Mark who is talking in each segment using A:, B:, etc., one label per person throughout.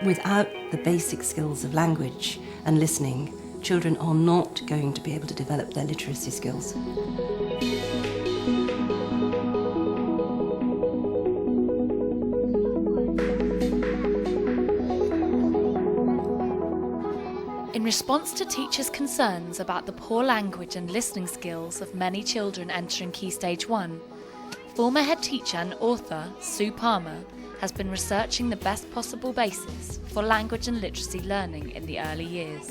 A: Without the basic skills of language and listening, children are not going to be able to develop their literacy skills.
B: In response to teachers' concerns about the poor language and listening skills of many children entering Key Stage 1, former head teacher and author Sue Palmer has been researching the best possible basis for language and literacy learning in the early years.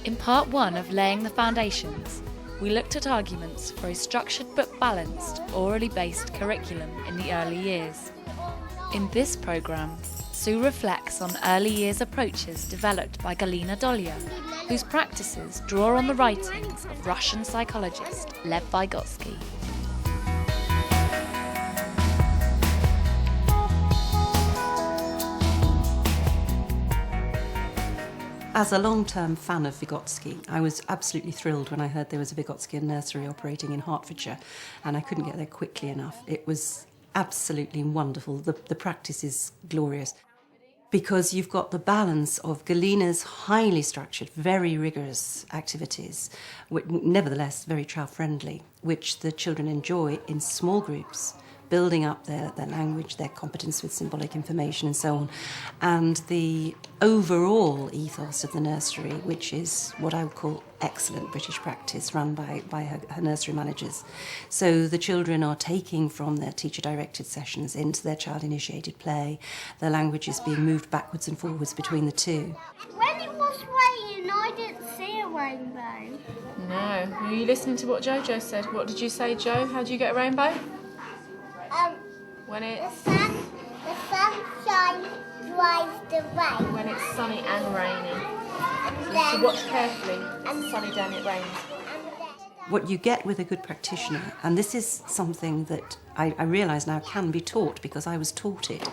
B: In part 1 of Laying the Foundations, we looked at arguments for a structured but balanced, orally based curriculum in the early years. In this programme, Sue reflects on early years approaches developed by Galina Dolya, whose practices draw on the writings of Russian psychologist Lev Vygotsky.
A: As a long-term fan of Vygotsky, I was absolutely thrilled when I heard there was a Vygotskian nursery operating in Hertfordshire, and I couldn't get there quickly enough. It was absolutely wonderful. The practice is glorious because you've got the balance of Galina's highly structured, very rigorous activities, nevertheless very child-friendly, which the children enjoy in small groups, building up their language, their competence with symbolic information and so on, and the overall ethos of the nursery, which is what I would call excellent British practice run by her nursery managers. So the children are taking from their teacher-directed sessions into their child-initiated play. Their language is being moved backwards and forwards between the two.
C: When it was raining, I didn't see a rainbow.
D: No. Were you listening to what Jojo said? What did you say, Jo? How do you get a rainbow? When it's...
C: The sunshine drives the rain.
D: When it's sunny and rainy. So watch carefully. It's sunny then it rains.
A: What you get with a good practitioner, and this is something that I realise now can be taught because I was taught it,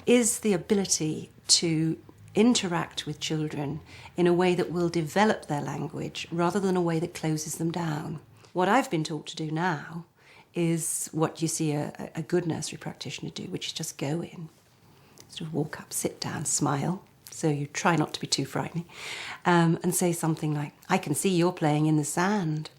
A: is the ability to interact with children in a way that will develop their language rather than a way that closes them down. What I've been taught to do now is what you see a good nursery practitioner do, which is just go in, sort of walk up, sit down, smile, so you try not to be too frightening, and say something like, I can see you're playing in the sand.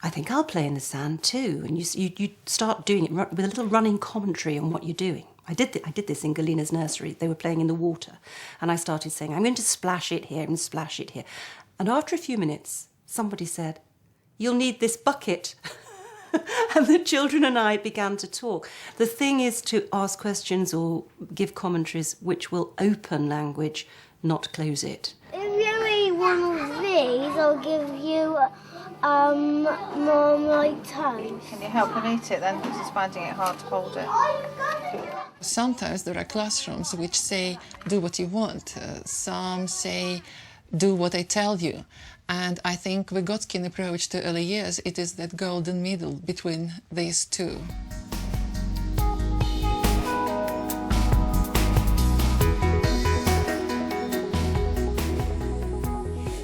A: I think I'll play in the sand too. And you start doing it with a little running commentary on what you're doing. I did this in Galina's nursery. They were playing in the water, and I started saying, I'm going to splash it here and splash it here. And after a few minutes, somebody said, you'll need this bucket. And the children and I began to talk. The thing is to ask questions or give commentaries which will open language, not close it.
C: If you eat one of these, I'll give you Marmite toast.
D: Can you help and eat it then? Because it's finding it hard to hold it.
E: Sometimes there are classrooms which say, do what you want. Some say, do what I tell you. And I think Vygotskian approach to early years, it is that golden middle between these two.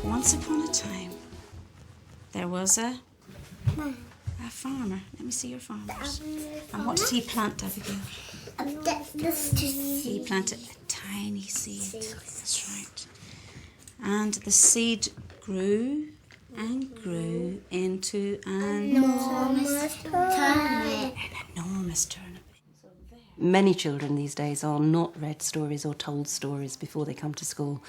F: Once upon a time, there was a farmer. Let me see your farmers. And what did he plant, Abigail? He planted a tiny seed. That's right. And the seed grew and grew into an enormous turnip.
A: Many children these days are not read stories or told stories before they come to school.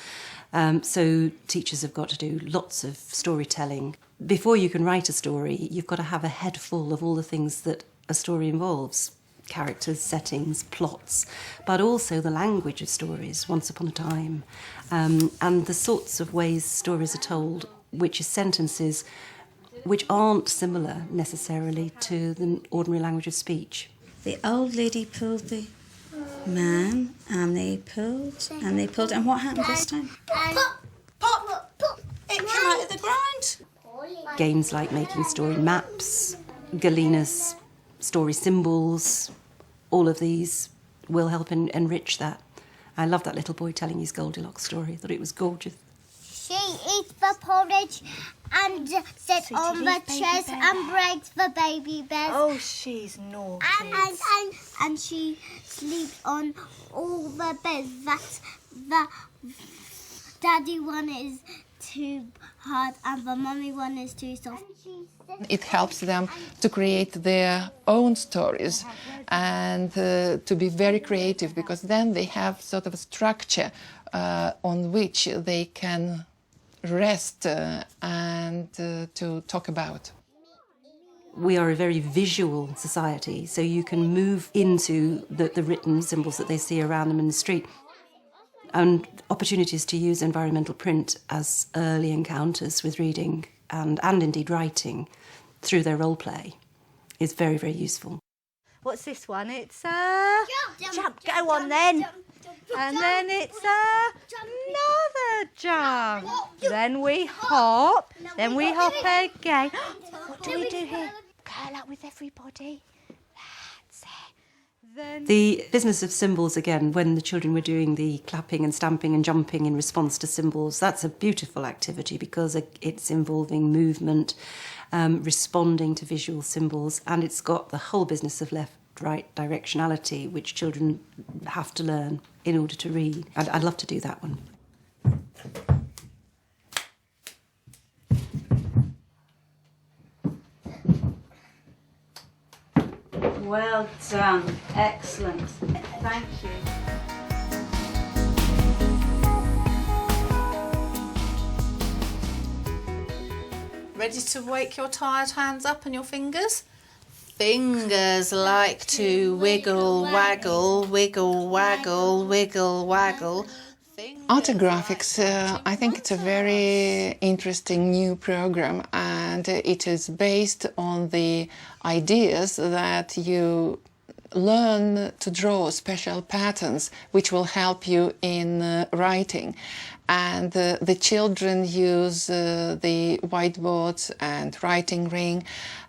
A: So teachers have got to do lots of storytelling. Before you can write a story, you've got to have a head full of all the things that a story involves. Characters, settings, plots, but also the language of stories, once upon a time, and the sorts of ways stories are told, which is sentences which aren't similar necessarily to the ordinary language of speech.
F: The old lady pulled the man, and they pulled, and what happened this time? Pop, pop, pop! It came out of the ground.
A: Games like making story maps, Galina's story symbols, all of these will help enrich that. I love that little boy telling his Goldilocks story. I thought it was gorgeous.
C: She eats the porridge and sits on the chairs and breaks the baby bed.
D: Oh, she's naughty.
C: And she sleeps on all the beds that the daddy one is too hard and the mummy one is too soft.
E: It helps them to create their own stories and to be very creative, because then they have sort of a structure on which they can rest and to talk about.
A: We are a very visual society, so you can move into the written symbols that they see around them in the street. And opportunities to use environmental print as early encounters with reading and indeed writing through their role play is very, very useful.
G: What's this one? It's jump. Go on then. And then it's another jump. Then we hop. Then we hop again. What do we do here? Curl up with everybody. That's it. Then
A: The business of symbols, again, when the children were doing the clapping and stamping and jumping in response to symbols, that's a beautiful activity because it's involving movement, responding to visual symbols, and it's got the whole business of left-right directionality, which children have to learn in order to read. I'd love to do that one.
F: Well done. Excellent. Thank you.
H: Ready to wake your tired hands up and your fingers? Fingers like to wiggle, waggle, wiggle, waggle, wiggle, waggle.
E: Artographics, I think it's a very interesting new program, and it is based on the ideas that you learn to draw special patterns which will help you in writing. And the children use the whiteboards and writing ring,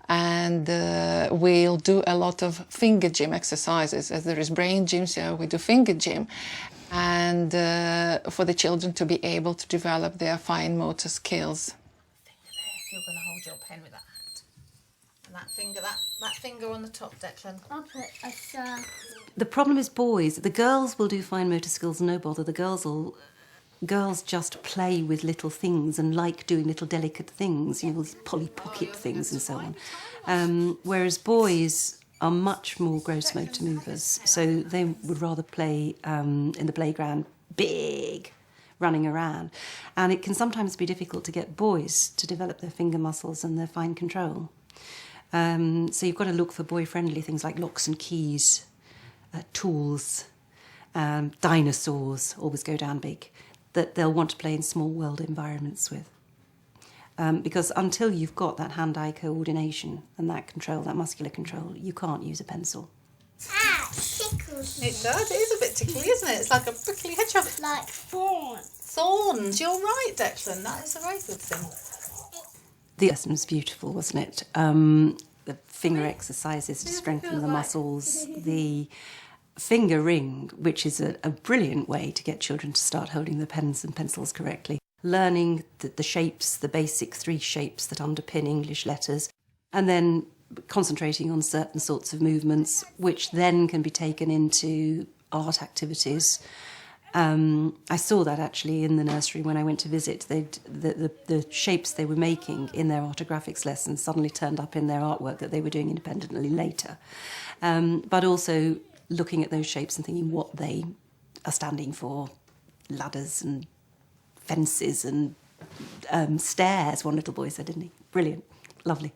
E: and we'll do a lot of finger gym exercises. As there is brain gym, so we do finger gym. And for the children to be able to develop their fine motor skills.
H: If you're going to hold your pen with that hand. And that finger on the top, Declan.
C: I'll put a star.
A: The problem is boys. The girls will do fine motor skills, no bother. Girls just play with little things and like doing little delicate things, Polly Pocket things and so on. Whereas boys are much more gross motor movers, so they would rather play in the playground, big, running around. And it can sometimes be difficult to get boys to develop their finger muscles and their fine control. So you've got to look for boy-friendly things like locks and keys, tools, dinosaurs, always go down big, that they'll want to play in small world environments with. Because until you've got that hand-eye coordination and that control, that muscular control, you can't use a pencil.
C: Tickles.
H: It does, it is a bit tickly, isn't it? It's like a prickly hedgehog.
C: Like thorns.
H: Thorns, you're right, Declan, that is a very good thing.
A: The lesson was beautiful, wasn't it? The finger exercises to strengthen the muscles, the finger ring, which is a brilliant way to get children to start holding the pens and pencils correctly. Learning the shapes, the basic 3 shapes that underpin English letters, and then concentrating on certain sorts of movements, which then can be taken into art activities. I saw that actually in the nursery when I went to visit. The shapes they were making in their artographics lessons suddenly turned up in their artwork that they were doing independently later. But also looking at those shapes and thinking what they are standing for, ladders and fences and stairs, one little boy said, didn't he? Brilliant. Lovely.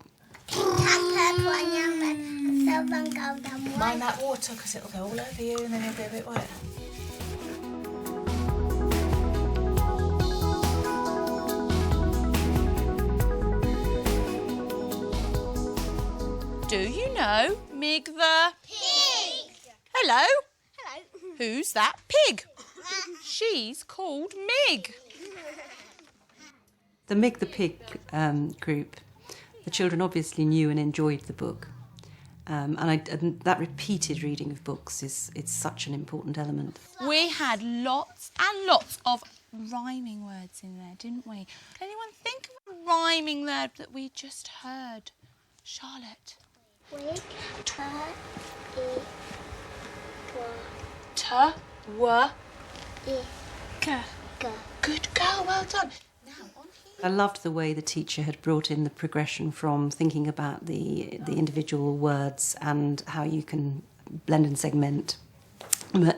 H: Mind that water because it'll go all over you and then you'll be a bit wet.
I: Do you know Mig the
C: Pig.
I: Hello?
C: Hello.
I: Who's that pig? She's called Mig.
A: The Mig the Pig group, the children obviously knew and enjoyed the book. And that repeated reading of books is such an important element.
I: We had lots and lots of rhyming words in there, didn't we? Can anyone think of a rhyming word that we just heard? Charlotte.
C: Wig,
I: Good girl, well done.
A: I loved the way the teacher had brought in the progression from thinking about the individual words and how you can blend and segment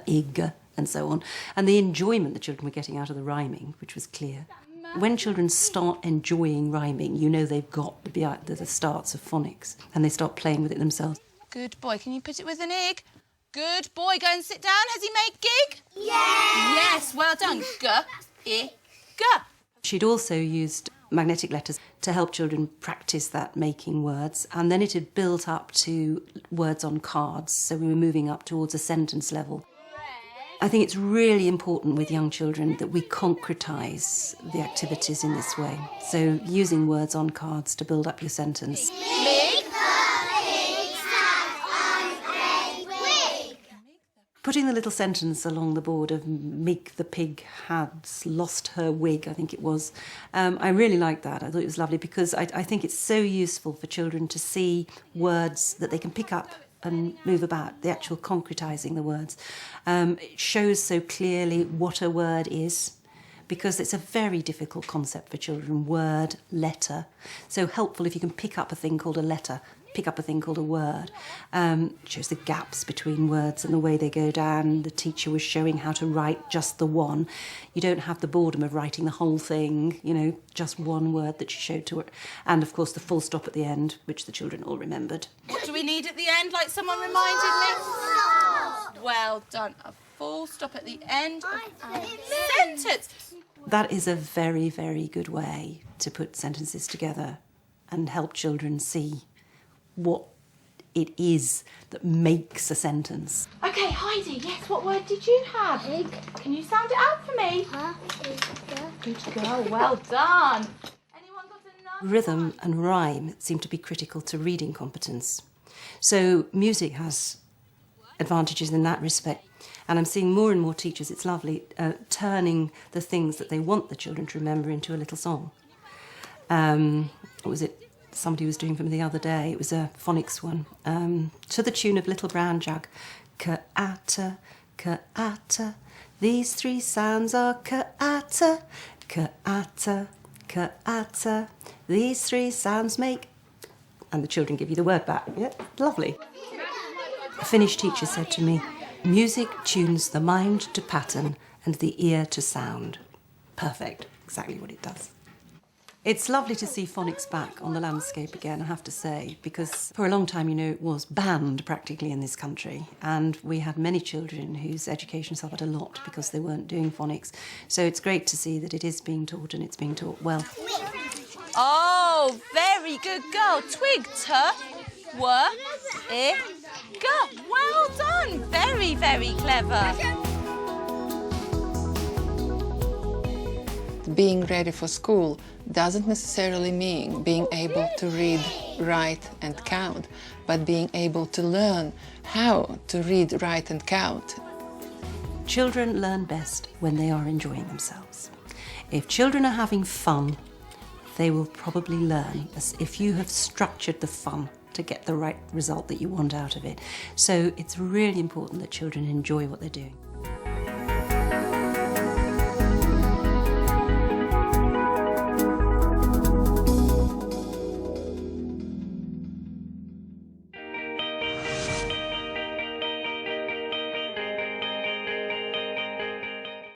A: ig and so on, and the enjoyment the children were getting out of the rhyming, which was clear. When children start enjoying rhyming, you know they've got the starts of phonics, and they start playing with it themselves.
I: Good boy. Can you put it with an ig? Good boy. Go and sit down. Has he made gig?
C: Yeah!
I: Yes, well done. G.
A: She'd also used magnetic letters to help children practice that making words, and then it had built up to words on cards, so we were moving up towards a sentence level. I think it's really important with young children that we concretise the activities in this way, so using words on cards to build up your sentence. Putting the little sentence along the board of Mig the pig had lost her wig, I think it was. I really liked that. I thought it was lovely because I think it's so useful for children to see words that they can pick up and move about, the actual concretising the words. It shows so clearly what a word is, because it's a very difficult concept for children, word, letter. So helpful if you can pick up a thing called a letter, pick up a thing called a word. It shows the gaps between words and the way they go down. The teacher was showing how to write just the one. You don't have the boredom of writing the whole thing, you know, just one word that she showed to her. And of course the full stop at the end, which the children all remembered.
I: What do we need at the end, like someone reminded me? Well done. A full stop at the end of our sentence.
A: That is a very, very good way to put sentences together and help children see what it is that makes a sentence.
I: OK, Heidi, yes, what word did you have?
C: Ig.
I: Can you sound it out for me? Good girl, well done. Anyone got another?
A: Rhythm and rhyme seem to be critical to reading competence. So music has advantages in that respect. And I'm seeing more and more teachers, it's lovely, turning the things that they want the children to remember into a little song. What was it? Somebody was doing from the other day. It was a phonics one, to the tune of Little Brown Jug. Ka-atta, ka-atta, these three sounds are ka-atta, ka-atta, ka-atta, these three sounds make... And the children give you the word back. Yeah, lovely. A Finnish teacher said to me, music tunes the mind to pattern and the ear to sound. Perfect, exactly what it does. It's lovely to see phonics back on the landscape again, I have to say, because for a long time, you know, it was banned practically in this country, and we had many children whose education suffered a lot because they weren't doing phonics. So it's great to see that it is being taught, and it's being taught well.
I: Oh, very good girl. Twig, go. Well done. Very, very clever.
E: Being ready for school doesn't necessarily mean being able to read, write and count, but being able to learn how to read, write and count.
A: Children learn best when they are enjoying themselves. If children are having fun, they will probably learn as if you have structured the fun to get the right result that you want out of it. So it's really important that children enjoy what they're doing.